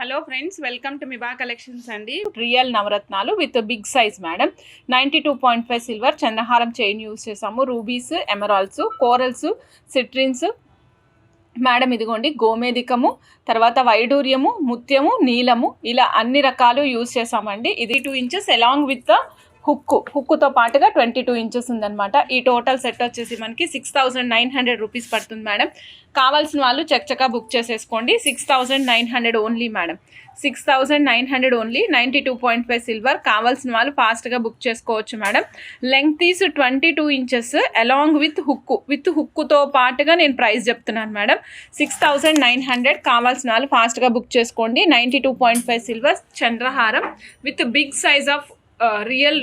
Hello friends, welcome to Miba collections అండి. Real నవరత్నాలు with big size madam. 92.5 silver చంద్రహారం chain use చేసాము. Rubies, emeralds, corals, citrines madam. ఇదిగోండి గోమేధికము, తర్వాత వైడూర్యము, ముత్యము, నీలము, ఇలా అన్ని రకాలు యూస్ చేసామండి. ఇది 2 ఇంచెస్ అలాంగ్ విత్ హుక్కుతో పాటుగా 22 ఇంచెస్ ఉందన్నమాట. ఈ టోటల్ సెట్ వచ్చేసి మనకి 6,900 రూపీస్ పడుతుంది మేడం. కావాల్సిన వాళ్ళు చక్కగా బుక్ చేసేసుకోండి. 6,900 ఓన్లీ మేడం. 6,900 ఓన్లీ. 92.5 సిల్వర్. కావాల్సిన వాళ్ళు ఫాస్ట్గా బుక్ చేసుకోవచ్చు madam. Length is 22 inches along with హుక్కుతో పాటుగా నేను ప్రైస్ చెప్తున్నాను మేడం. 6,900. కావాల్సిన వాళ్ళు ఫాస్ట్గా బుక్ చేసుకోండి. 92.5 సిల్వర్ చంద్రహారం with big size of real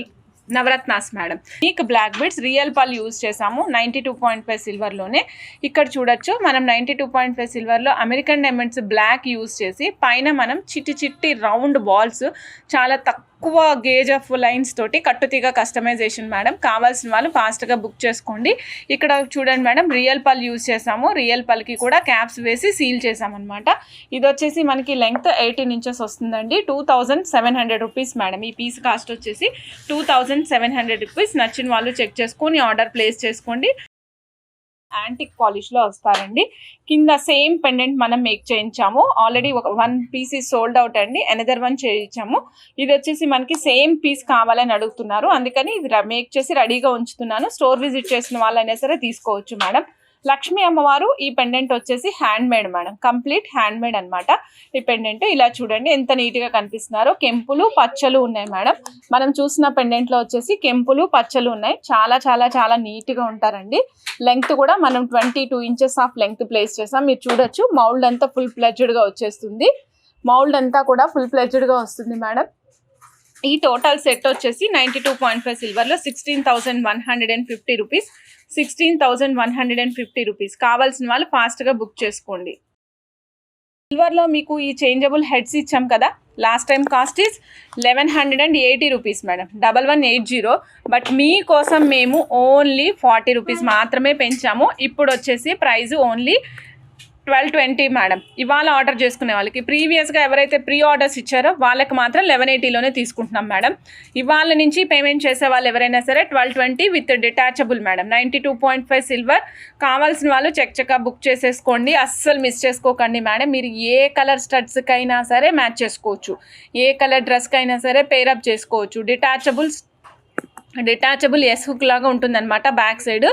నవరత్నాస్ మేడం. మీకు black beads real pearl use చేసాము 92.5 సిల్వర్లోనే. ఇక్కడ చూడొచ్చు మనం 92.5 సిల్వర్లో అమెరికన్ డైమండ్స్ బ్లాక్ యూజ్ చేసి పైన మనం చిట్టి రౌండ్ బాల్స్ చాలా తక్కువ గేజ్ ఆఫ్ లైన్స్ తోటి కట్టుతీగ కస్టమైజేషన్ మేడం. కావాల్సిన వాళ్ళు ఫాస్ట్గా బుక్ చేసుకోండి. ఇక్కడ చూడండి మేడం, రియల్ పల్ యూజ్ చేసాము. రియల్ పల్కి కూడా క్యాప్స్ వేసి సీల్ చేసామన్నమాట. ఇది వచ్చేసి మనకి లెంగ్త్ 18 ఇంచెస్ వస్తుందండి. 2,700 రూపీస్ మేడం. ఈ పీస్ కాస్ట్ వచ్చేసి 2,700 రూపీస్. నచ్చిన వాళ్ళు చెక్ చేసుకొని ఆర్డర్ ప్లేస్ చేసుకోండి. యాంటిక్ పాలిష్లో వస్తారండి. కింద సేమ్ పెండెంట్ మనం మేక్ చేయించాము. Already one piece sold out అండి. అనదర్ వన్ చేయించాము. ఇది వచ్చేసి మనకి సేమ్ పీస్ కావాలని అడుగుతున్నారు, అందుకని ఇది మేక్ చేసి రెడీగా ఉంచుతున్నాను. స్టోర్ విజిట్ చేసిన వాళ్ళైనా సరే తీసుకోవచ్చు మేడం. లక్ష్మీ అమ్మవారు ఈ పెండెంట్ వచ్చేసి hand made madam. Complete hand made అనమాట. ఈ పెండెంట్ ఇలా చూడండి ఎంత నీట్గా కనిపిస్తున్నారో. కెంపులు పచ్చలు ఉన్నాయి మేడం. మనం చూసిన పెండెంట్లో వచ్చేసి కెంపులు పచ్చలు ఉన్నాయి. చాలా చాలా చాలా నీట్గా ఉంటారండి. లెంగ్త్ కూడా మనం 22 ఇంచెస్ ఆఫ్ లెంగ్త్ ప్లేస్ చేసాం. మీరు చూడొచ్చు మౌల్డ్ అంతా ఫుల్ ప్లెడ్జ్డ్గా వచ్చేస్తుంది. మౌల్డ్ అంతా కూడా ఫుల్ ప్లెడ్జ్డ్గా వస్తుంది మేడం. ఈ టోటల్ సెట్ వచ్చేసి 92.5 సిల్వర్లో 16,150 రూపీస్. 16,150 రూపీస్. కావాల్సిన వాళ్ళు ఫాస్ట్గా బుక్ చేసుకోండి. సిల్వర్లో మీకు ఈ చేంజబుల్ హెడ్స్ ఇచ్చాం కదా, last time cost is 1,180 rupees madam. 1180. But మీకోసం మేము ఓన్లీ 40 రూపీస్ మాత్రమే పెంచాము. ఇప్పుడు వచ్చేసి ప్రైస్ ఓన్లీ 1,220 మేడం. ఇవాళ ఆర్డర్ చేసుకునే వాళ్ళకి, ప్రీవియస్గా ఎవరైతే ప్రీ ఆర్డర్స్ ఇచ్చారో వాళ్ళకి మాత్రం 1180లోనే తీసుకుంటున్నాం మేడం. ఇవాళ నుంచి పేమెంట్ చేసే వాళ్ళు ఎవరైనా సరే 1,220 విత్ డిటాచబుల్ మేడం. 92.5 సిల్వర్. కావాల్సిన వాళ్ళు చక్కగా బుక్ చేసేసుకోండి. అస్సలు మిస్ చేసుకోకండి మేడం. మీరు ఏ కలర్ స్టడ్స్కైనా సరే మ్యాచ్ చేసుకోవచ్చు, ఏ కలర్ డ్రెస్కైనా సరే పేరప్ చేసుకోవచ్చు. డిటాచబుల్ ఎస్ హుక్ లాగా ఉంటుందన్నమాట. బ్యాక్ సైడ్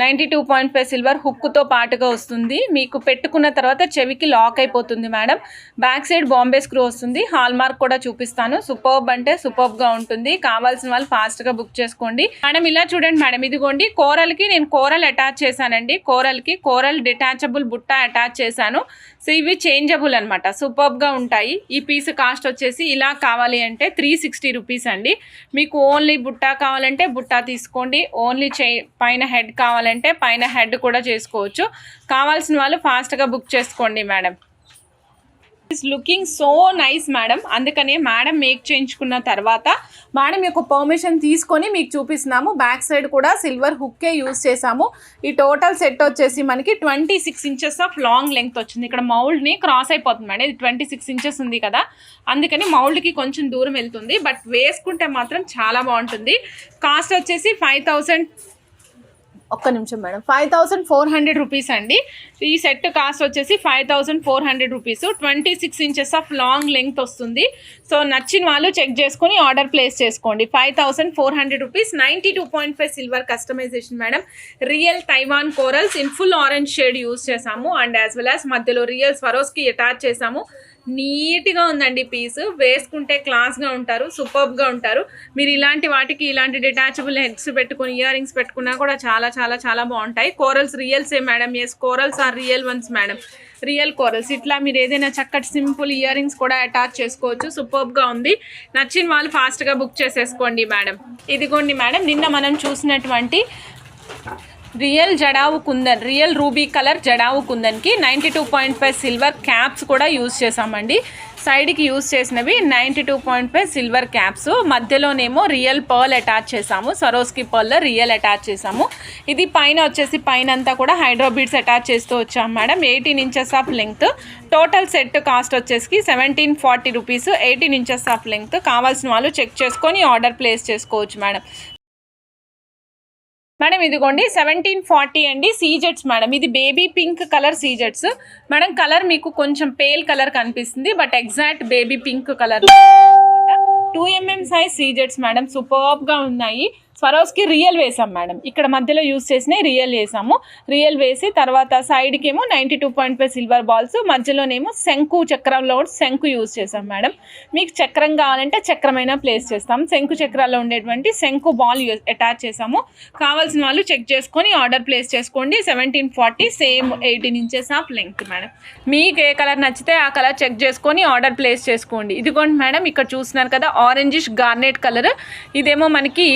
92.5 సిల్వర్ హుక్తో పాటుగా వస్తుంది. మీకు పెట్టుకున్న తర్వాత చెవికి లాక్ అయిపోతుంది madam. Back side Bombay screw వస్తుంది. హాల్ మార్క్ కూడా చూపిస్తాను. సూపర్బ్ అంటే సూపర్బ్గా ఉంటుంది. కావాల్సిన వాళ్ళు ఫాస్ట్గా బుక్ చేసుకోండి మేడం. ఇలా చూడండి మేడం, ఇదిగోండి కోరల్కి నేను కోరల్ అటాచ్ చేశానండి. కోరల్ డిటాచబుల్ బుట్ట అటాచ్ చేశాను. సో ఇవి చేంజబుల్ అనమాట. సూపర్బ్గా ఉంటాయి. ఈ పీస్ కాస్ట్ వచ్చేసి ఇలా కావాలి అంటే 360 రూపీస్ అండి. మీకు ఓన్లీ బుట్ట కావాలంటే బుట్ట తీసుకోండి. ఓన్లీ పైన హెడ్ కావాలంటే పైన హెడ్ కూడా చేసుకోవచ్చు. కావాల్సిన వాళ్ళు ఫాస్ట్గా బుక్ చేసుకోండి madam. It's looking so nice madam. అందుకనే మేడం మేక్ చేయించుకున్న తర్వాత మేడం యొక్క పర్మిషన్ తీసుకొని మీకు చూపిస్తున్నాము. బ్యాక్ సైడ్ కూడా సిల్వర్ హుక్కే యూజ్ చేసాము. ఈ టోటల్ సెట్ వచ్చేసి మనకి 26 ఇంచెస్ ఆఫ్ లాంగ్ లెంగ్త్ వచ్చింది. ఇక్కడ మౌల్డ్ని క్రాస్ అయిపోతుంది మేడం. ఇది 26 ఇంచెస్ ఉంది కదా, అందుకని మౌల్డ్కి కొంచెం దూరం వెళ్తుంది. బట్ వేసుకుంటే మాత్రం చాలా బాగుంటుంది. కాస్ట్ వచ్చేసి 5,400 రూపీస్ అండి. ఈ సెట్ కాస్ట్ వచ్చేసి 5,400 rupees. 26 inches of long length వస్తుంది. సో నచ్చిన వాళ్ళు చెక్ చేసుకొని ఆర్డర్ ప్లేస్ చేసుకోండి. 5,400 rupees. 92.5 silver customisation madam. Real Taiwan corals in full orange shade use చేసాము. అండ్ యాజ్ వెల్ యాజ్ మధ్యలో రియల్ స్వరోస్కి అటాచ్ చేసాము. నీట్గా ఉందండి పీస్. వేసుకుంటే క్లాస్గా ఉంటారు, సూపర్బ్గా ఉంటారు. మీరు ఇలాంటి వాటికి ఇలాంటి డిటాచబుల్ హెడ్స్ పెట్టుకుని ఇయర్ రింగ్స్ పెట్టుకున్నా కూడా చాలా చాలా చాలా బాగుంటాయి. కోరల్స్ రియల్సే madam. Yes, corals are real ones madam. Real corals. ఇట్లా మీరు ఏదైనా చక్కటి సింపుల్ ఇయర్ రింగ్స్ కూడా అటాచ్ చేసుకోవచ్చు. సూపర్బ్గా ఉంది. నచ్చిన వాళ్ళు ఫాస్ట్గా బుక్ చేసేసుకోండి మేడం. ఇదిగోండి మేడం, నిన్న మనం చూసినటువంటి real jadau kundan, real ruby colour jadau కుందన్కి 92.5 సిల్వర్ క్యాప్స్ కూడా యూజ్ చేసామండి. సైడ్కి యూజ్ చేసినవి 92.5 సిల్వర్ క్యాప్స్, మధ్యలోనేమో రియల్ పర్ల్ అటాచ్ చేసాము, సరోస్కి పర్ల్ రియల్ అటాచ్ చేసాము. ఇది పైన వచ్చేసి పైన అంతా కూడా హైడ్రో బీడ్స్ అటాచ్ చేస్తూ వచ్చాము madam. 18 inches of length. Total set cost వచ్చేసి 1740 రూపీస్. 18 inches of length. కావాల్సిన వాళ్ళు చెక్ చేసుకొని ఆర్డర్ ప్లేస్ చేసుకోవచ్చు మేడం. మేడం ఇదిగోండి 1740 అండి. సీజెట్స్ మేడం, ఇది బేబీ పింక్ కలర్ సీజెట్స్ మేడం. కలర్ మీకు కొంచెం పేల్ కలర్ కనిపిస్తుంది, but exact baby pink colour. 2mm size సీజెట్స్ మేడం, సూపర్బ్గా ఉన్నాయి. స్వరోస్కి రియల్ వేసాం మేడం. ఇక్కడ మధ్యలో యూస్ చేసినవి రియల్ వేసాము. రియల్ వేసి తర్వాత సైడ్కి ఏమో 92.5 సిల్వర్ బాల్స్, మధ్యలోనేమో శంకు చక్రంలో శంకు యూజ్ చేసాం మేడం. మీకు చక్రం కావాలంటే చక్రమైనా ప్లేస్ చేస్తాం. శంకు చక్రాల్లో ఉండేటువంటి శంకు బాల్ అటాచ్ చేసాము. కావాల్సిన వాళ్ళు చెక్ చేసుకొని ఆర్డర్ ప్లేస్ చేసుకోండి. 1740 same 18 inches of length madam. మీకు ఏ కలర్ నచ్చితే ఆ కలర్ చెక్ చేసుకొని ఆర్డర్ ప్లేస్ చేసుకోండి. ఇదిగోండి మేడం, ఇక్కడ చూస్తున్నారు కదా ఆరెంజిష్ గార్నెట్ కలర్, ఇదేమో మనకి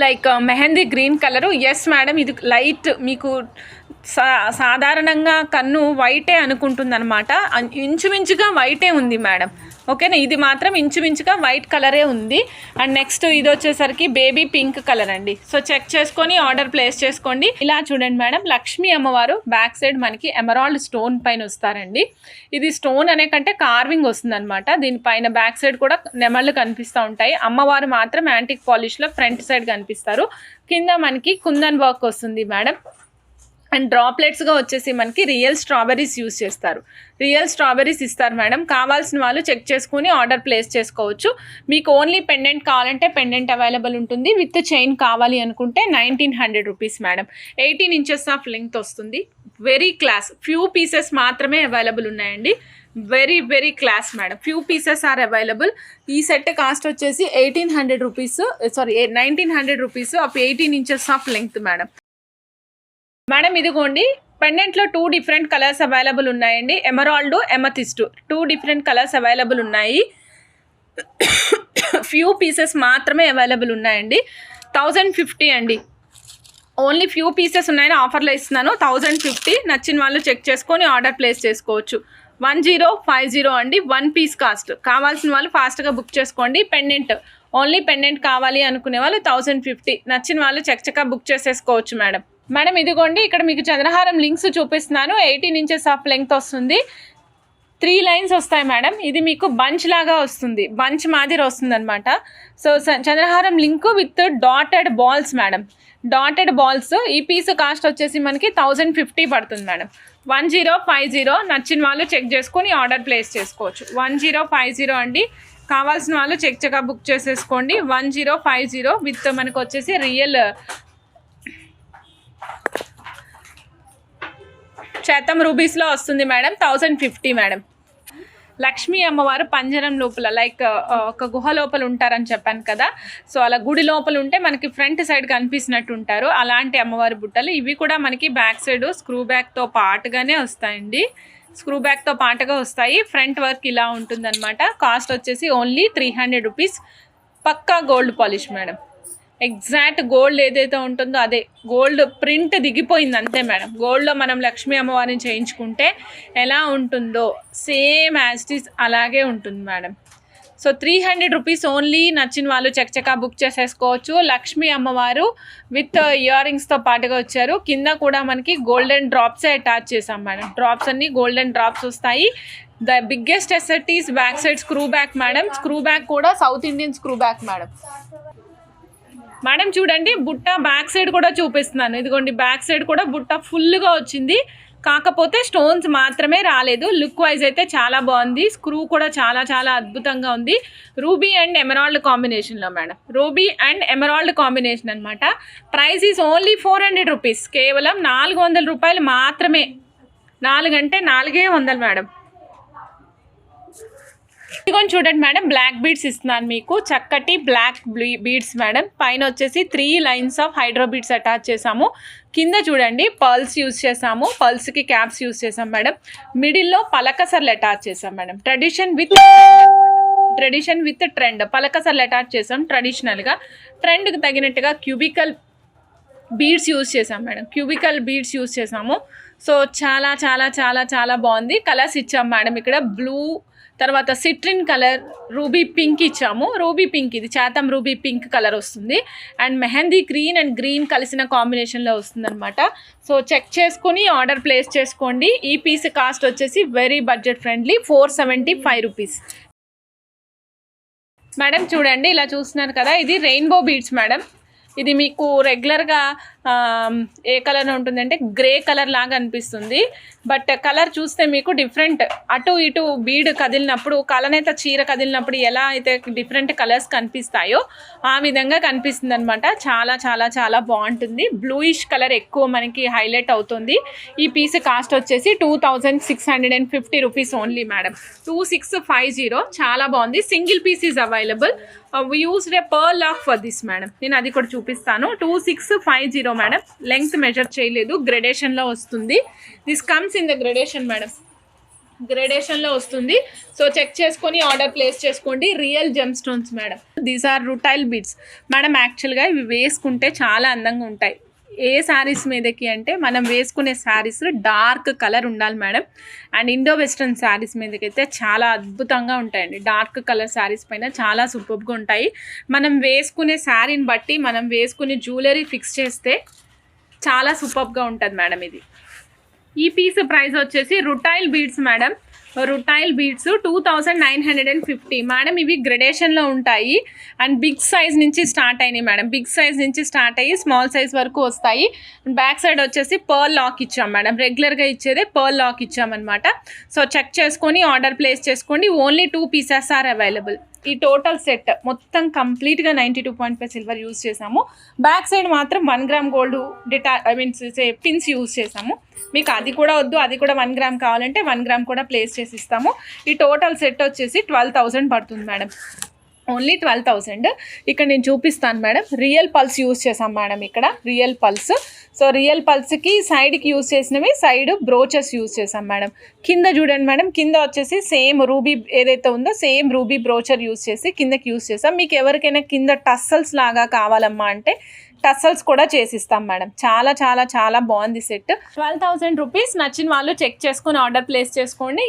like mehndi green colour. Yes madam, ఇది లైట్ మీకు సాధారణంగా కన్ను వైటే అనుకుంటుంది అనమాట, ఇంచుమించుగా వైటే ఉంది మేడం. ఓకేనా, ఇది మాత్రం ఇంచుమించుగా వైట్ కలరే ఉంది. అండ్ నెక్స్ట్ ఇది వచ్చేసరికి బేబీ పింక్ కలర్ అండి. సో చెక్ చేసుకొని ఆర్డర్ ప్లేస్ చేసుకోండి. ఇలా చూడండి మేడం, లక్ష్మీ అమ్మవారు బ్యాక్ సైడ్ మనకి ఎమరాల్డ్ స్టోన్ పైన వస్తారండి. ఇది స్టోన్ అనే కంటే కార్వింగ్ వస్తుంది అనమాట. దీనిపైన బ్యాక్ సైడ్ కూడా నెమళ్ళు కనిపిస్తూ ఉంటాయి. అమ్మవారు మాత్రం యాంటిక్ పాలిష్లో ఫ్రంట్ సైడ్ కనిపిస్తారు. కింద మనకి కుందన్ వర్క్ వస్తుంది మేడం. అండ్ డ్రాప్లెట్స్గా వచ్చేసి మనకి రియల్ స్ట్రాబెర్రీస్ యూస్ చేస్తారు. రియల్ స్ట్రాబెర్రీస్ ఇస్తారు మేడం. కావాల్సిన వాళ్ళు చెక్ చేసుకుని ఆర్డర్ ప్లేస్ చేసుకోవచ్చు. మీకు ఓన్లీ పెండెంట్ కావాలంటే పెండెంట్ అవైలబుల్ ఉంటుంది. విత్ చైన్ కావాలి అనుకుంటే 1900 rupees madam. 18 inches of length వస్తుంది. Very class. ఫ్యూ పీసెస్ మాత్రమే అవైలబుల్ ఉన్నాయండి. Very very class madam. Few pieces are available. ఈ సెట్ కాస్ట్ వచ్చేసి 1800 rupees, sorry 1900 rupees of 18 inches of length madam. Madam ఇదిగోండి, పెండెంట్లో 2 different colours available ఉన్నాయండి. Emerald, ఎమథిస్ట్, 2 different colours available ఉన్నాయి. Few pieces మాత్రమే available ఉన్నాయండి. 1050 అండి. ఓన్లీ ఫ్యూ పీసెస్ ఉన్నాయని ఆఫర్లో ఇస్తున్నాను. 1050. నచ్చిన వాళ్ళు చెక్ చేసుకొని ఆర్డర్ ప్లేస్ చేసుకోవచ్చు. 1050 అండి. 1 పీస్ కాస్ట్. కావాల్సిన వాళ్ళు ఫాస్ట్గా బుక్ చేసుకోండి. పెండెంట్, ఓన్లీ పెండెంట్ కావాలి అనుకునే వాళ్ళు 1050. నచ్చిన వాళ్ళు చక్కగా బుక్ చేసేసుకోవచ్చు మేడం. మేడం ఇదిగోండి, ఇక్కడ మీకు చంద్రహారం లింక్స్ చూపిస్తున్నాను. 18 ఇంచెస్ ఆఫ్ లెంగ్త్ వస్తుంది. 3 లైన్స్ వస్తాయి మేడం. ఇది మీకు బంచ్ లాగా వస్తుంది, బంచ్ మాదిరి వస్తుంది అనమాట. సో చంద్రహారం link with dotted balls madam. Dotted balls. ఈ పీస్ కాస్ట్ వచ్చేసి మనకి 1050 పడుతుంది మేడం. 1050. నచ్చిన వాళ్ళు చెక్ చేసుకొని ఆర్డర్ ప్లేస్ చేసుకోవచ్చు. 1050 అండి. కావాల్సిన వాళ్ళు చక్కగా బుక్ చేసేసుకోండి. 1050 విత్ మనకు వచ్చేసి రియల్ శాతం రూబీస్లో వస్తుంది మేడం. 1050 మేడం. లక్ష్మీ అమ్మవారు పంజరం లోపల లైక్ ఒక గుహ లోపల ఉంటారని చెప్పాను కదా. సో అలా గుడి లోపల ఉంటే మనకి ఫ్రంట్ సైడ్ కనిపిస్తున్నట్టు ఉంటారు. అలాంటి అమ్మవారి బుట్టలు ఇవి కూడా మనకి బ్యాక్ సైడ్ స్క్రూ బ్యాక్తో పాటుగానే వస్తాయండి. స్క్రూ బ్యాక్తో పాటుగా వస్తాయి. ఫ్రంట్ వర్క్ ఇలా ఉంటుందన్నమాట. కాస్ట్ వచ్చేసి ఓన్లీ 300 రూపీస్. పక్కా gold polish madam. Exact gold ఏదైతే ఉంటుందో అదే గోల్డ్ ప్రింట్ దిగిపోయింది అంతే మేడం. గోల్డ్లో మనం లక్ష్మీ అమ్మవారిని చేయించుకుంటే ఎలా ఉంటుందో సేమ్ యాజ్ ఇట్ ఈస్ అలాగే ఉంటుంది మేడం. So 300 rupees only. నచ్చిన వాళ్ళు చక్కగా బుక్ చేసేసుకోవచ్చు. లక్ష్మీ అమ్మవారు విత్ ఇయర్ రింగ్స్తో పాటుగా వచ్చారు. కింద కూడా మనకి గోల్డెన్ డ్రాప్సే అటాచ్ చేసాం మేడం. డ్రాప్స్ అన్ని గోల్డెన్ డ్రాప్స్ వస్తాయి. The biggest asset is back side screw back madam. Screw back కూడా South Indian screw back madam. Madam చూడండి, బుట్ట బ్యాక్ సైడ్ కూడా చూపిస్తున్నాను. ఇదిగోండి, బ్యాక్ సైడ్ కూడా బుట్ట ఫుల్గా వచ్చింది. కాకపోతే స్టోన్స్ మాత్రమే రాలేదు. లుక్ వైజ్ అయితే చాలా బాగుంది. స్క్రూ కూడా చాలా చాలా అద్భుతంగా ఉంది. రూబీ అండ్ ఎమరాల్డ్ కాంబినేషన్లో madam. Ruby and emerald combination అనమాట. Price is only 400 rupees. కేవలం 400 రూపాయలు మాత్రమే. 4 అంటే 400 మేడం. ఇదిగోని చూడండి మేడం, బ్లాక్ బీడ్స్ ఇస్తున్నాను మీకు. చక్కటి బ్లాక్ బీడ్స్ మేడం. పైన వచ్చేసి 3 lines of hydro beads attach చేసాము. కింద చూడండి పర్ల్స్ యూజ్ చేసాము. పర్ల్స్కి క్యాప్స్ యూజ్ చేసాం మేడం. మిడిల్లో పలకసర్లు అటాచ్ చేసాం మేడం. Tradition with trend. పలకసర్లు అటాచ్ చేసాం ట్రెడిషనల్గా. ట్రెండ్కి తగినట్టుగా క్యూబికల్ బీడ్స్ యూజ్ చేసాం మేడం, క్యూబికల్ బీడ్స్ యూజ్ చేసాము. సో చాలా చాలా చాలా చాలా బాగుంది. కలర్స్ ఇచ్చాం మేడం, ఇక్కడ బ్లూ, తర్వాత సిట్రిన్ కలర్, రూబీ పింక్ ఇచ్చాము. రూబీ పింక్, ఇది చాతం రూబీ పింక్ కలర్ వస్తుంది. And mehndi green and green కలిసిన కాంబినేషన్లో వస్తుంది అనమాట. సో చెక్ చేసుకుని ఆర్డర్ ప్లేస్ చేసుకోండి. ఈ పీస్ కాస్ట్ వచ్చేసి very budget friendly, 475 rupees. Madam చూడండి, ఇలా చూస్తున్నారు కదా, ఇది రెయిన్బో బీడ్స్ మేడం. ఇది మీకు రెగ్యులర్గా ఏ కలర్ ఉంటుందంటే గ్రే కలర్ లాగా అనిపిస్తుంది, బట్ కలర్ చూస్తే మీకు డిఫరెంట్, అటు ఇటు బీడ్ కదిలినప్పుడు, కలనేత చీర కదిలినప్పుడు ఎలా అయితే డిఫరెంట్ కలర్స్ కనిపిస్తాయో ఆ విధంగా కనిపిస్తుంది అనమాట. చాలా చాలా చాలా బాగుంటుంది. బ్లూయిష్ కలర్ ఎక్కువ మనకి హైలైట్ అవుతుంది. ఈ పీస్ కాస్ట్ వచ్చేసి 2650 రూపీస్ ఓన్లీ మేడం, 2650. చాలా బాగుంది. Single piece is available. we used a pearl lock for this madam. నేను అది కూడా చూపిస్తాను. 2650 మేడం. లెంగ్త్ మెజర్ చేయలేదు, గ్రెడేషన్లో వస్తుంది. This comes in the gradation madam, గ్రెడేషన్లో వస్తుంది. సో చెక్ చేసుకొని ఆర్డర్ ప్లేస్ చేసుకోండి. Real gemstones madam. These are rutile beads madam. యాక్చువల్గా ఇవి వేసుకుంటే చాలా అందంగా ఉంటాయి. ఏ శారీస్ మీదకి అంటే మనం వేసుకునే శారీస్ డార్క్ కలర్ ఉండాలి madam. And Indo western saris మీదకి అయితే చాలా అద్భుతంగా ఉంటాయండి. డార్క్ కలర్ శారీస్ పైన చాలా సూపర్గా ఉంటాయి. మనం వేసుకునే శారీని బట్టి మనం వేసుకునే జ్యువెలరీ ఫిక్స్ చేస్తే చాలా సూపర్గా ఉంటుంది మేడం. ఇది ఈ పీస్ ప్రైస్ వచ్చేసి rutile beads madam. Rutile beads 2950 madam. ఇవి గ్రెడేషన్లో ఉంటాయి అండ్ బిగ్ సైజ్ నుంచి స్టార్ట్ అయినాయి మేడం. బిగ్ సైజ్ నుంచి స్టార్ట్ అయ్యి స్మాల్ సైజ్ వరకు వస్తాయి. బ్యాక్ సైడ్ వచ్చేసి పర్ల్ లాక్ ఇచ్చాం మేడం. రెగ్యులర్గా ఇచ్చేదే పర్ల్ లాక్ ఇచ్చామన్నమాట. సో చెక్ చేసుకొని ఆర్డర్ ప్లేస్ చేసుకోండి. Only 2 pieces are available. ఈ టోటల్ సెట్ మొత్తం కంప్లీట్గా 92.5 సిల్వర్ యూజ్ చేసాము. బ్యాక్ సైడ్ మాత్రం 1 గ్రామ్ గోల్డ్ పిన్స్ యూజ్ చేసాము. మీకు అది కూడా వద్దు, అది కూడా 1 గ్రామ్ కావాలంటే 1 గ్రామ్ కూడా ప్లేస్ చేసి ఇస్తాము. ఈ టోటల్ సెట్ వచ్చేసి 12,000 పడుతుంది మేడం. ఓన్లీ 12,000. ఇక్కడ నేను చూపిస్తాను మేడం. రియల్ పల్స్ యూజ్ చేసాం మేడం. ఇక్కడ రియల్ పల్స్. సో రియల్ పల్స్కి సైడ్కి యూజ్ చేసినవి సైడ్ బ్రోచెస్ యూజ్ చేసాం మేడం. కింద చూడండి మేడం, కింద వచ్చేసి సేమ్ రూబీ ఏదైతే ఉందో సేమ్ రూబీ బ్రోచర్ యూజ్ చేసి కిందకి యూజ్ చేసాం. మీకు ఎవరికైనా కింద టస్సల్స్ లాగా కావాలమ్మా అంటే టస్సల్స్ కూడా చేసిస్తాం మేడం. చాలా చాలా చాలా బాగుంది సెట్. 12,000 రూపీస్. నచ్చిన వాళ్ళు చెక్ చేసుకొని ఆర్డర్ ప్లేస్ చేసుకోండి.